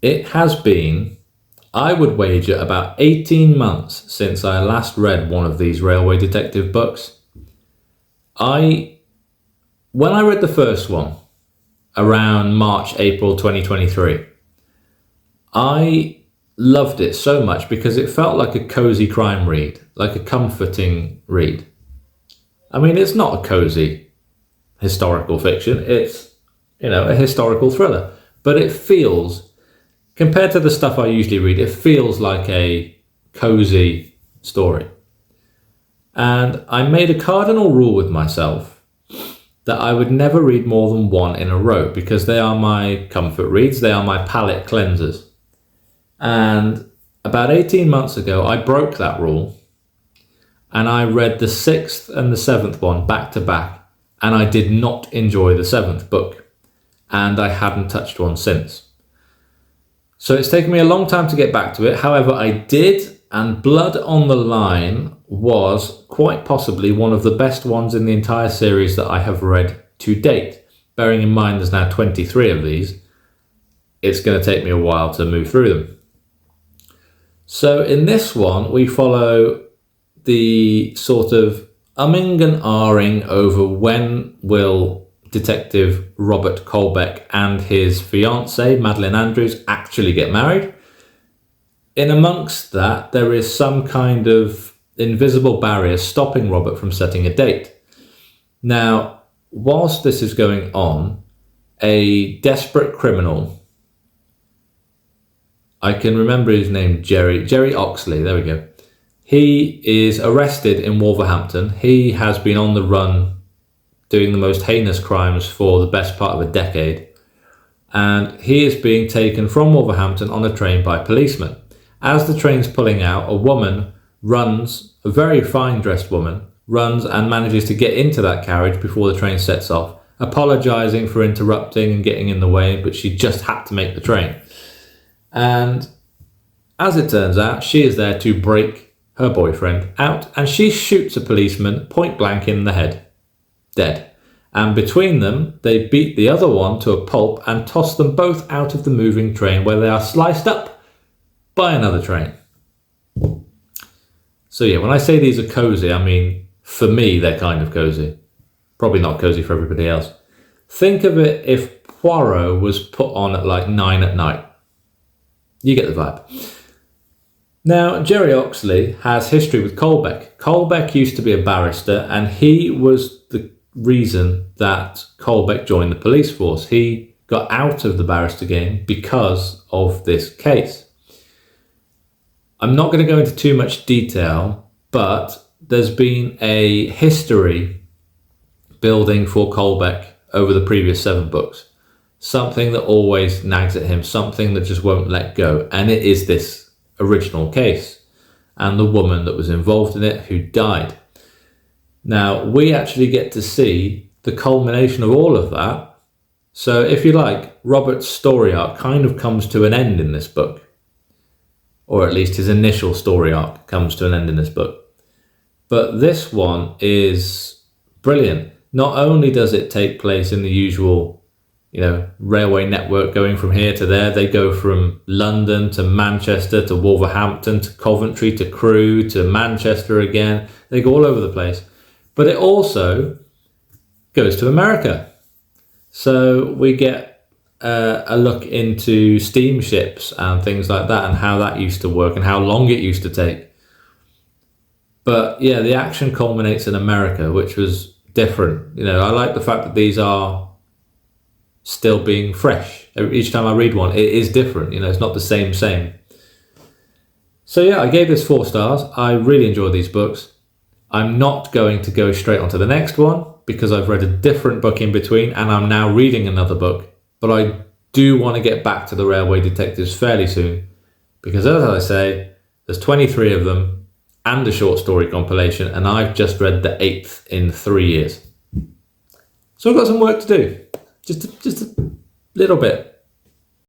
It has been, I would wager, about 18 months since I last read one of these railway detective books. When I read the first one, around March, April 2023, I loved it so much because it felt like a cozy crime read, like a comforting read. I mean, it's not a cozy historical fiction, it's, a historical thriller, but it feels, compared to the stuff I usually read, it feels like a cozy story. And I made a cardinal rule with myself that I would never read more than one in a row because they are my comfort reads, they are my palate cleansers. And about 18 months ago, I broke that rule and I read the 6th and the 7th one back to back, and I did not enjoy the 7th book, and I hadn't touched one since. So it's taken me a long time to get back to it. However, I did, and Blood on the Line was quite possibly one of the best ones in the entire series that I have read to date. Bearing in mind there's now 23 of these, it's going to take me a while to move through them. So in this one, we follow the sort of umming and ahhing over when will Detective Robert Colbeck and his fiancée, Madeline Andrews, actually get married. In amongst that, there is some kind of invisible barrier stopping Robert from setting a date. Now, whilst this is going on, a desperate criminal, I can remember his name, Jerry Oxley, there we go. He is arrested in Wolverhampton. He has been on the run doing the most heinous crimes for the best part of a decade. And he is being taken from Wolverhampton on a train by policemen. As the train's pulling out, a woman runs, a very fine dressed woman, runs and manages to get into that carriage before the train sets off, apologising for interrupting and getting in the way, but she just had to make the train. And as it turns out, she is there to break her boyfriend out, and she shoots a policeman point blank in the head, dead. And between them, they beat the other one to a pulp and toss them both out of the moving train, where they are sliced up by another train. So yeah, when I say these are cozy, I mean, for me, they're kind of cozy. Probably not cozy for everybody else. Think of it if Poirot was put on at like 9 at night. You get the vibe. Now, Jerry Oxley has history with Colbeck. Colbeck used to be a barrister, and he was the reason that Colbeck joined the police force. He got out of the barrister game because of this case. I'm not going to go into too much detail, but there's been a history building for Colbeck over the previous 7 books. Something that always nags at him, something that just won't let go. And it is this original case and the woman that was involved in it who died. Now, we actually get to see the culmination of all of that. So if you like, Robert's story arc kind of comes to an end in this book. Or at least his initial story arc comes to an end in this book. But this one is brilliant. Not only does it take place in the usual, railway network going from here to there. They go from London to Manchester to Wolverhampton to Coventry to Crewe to Manchester again. They go all over the place. But it also goes to America. So we get a look into steamships and things like that and how that used to work and how long it used to take. But yeah, the action culminates in America, which was different. I like the fact that these are still being fresh. Each time I read one, it is different. It's not the same. So yeah, I gave this 4 stars. I really enjoyed these books. I'm not going to go straight on to the next one because I've read a different book in between and I'm now reading another book. But I do want to get back to the Railway Detectives fairly soon because, as I say, there's 23 of them and a short story compilation, and I've just read the 8th in 3 years. So I've got some work to do, just a little bit.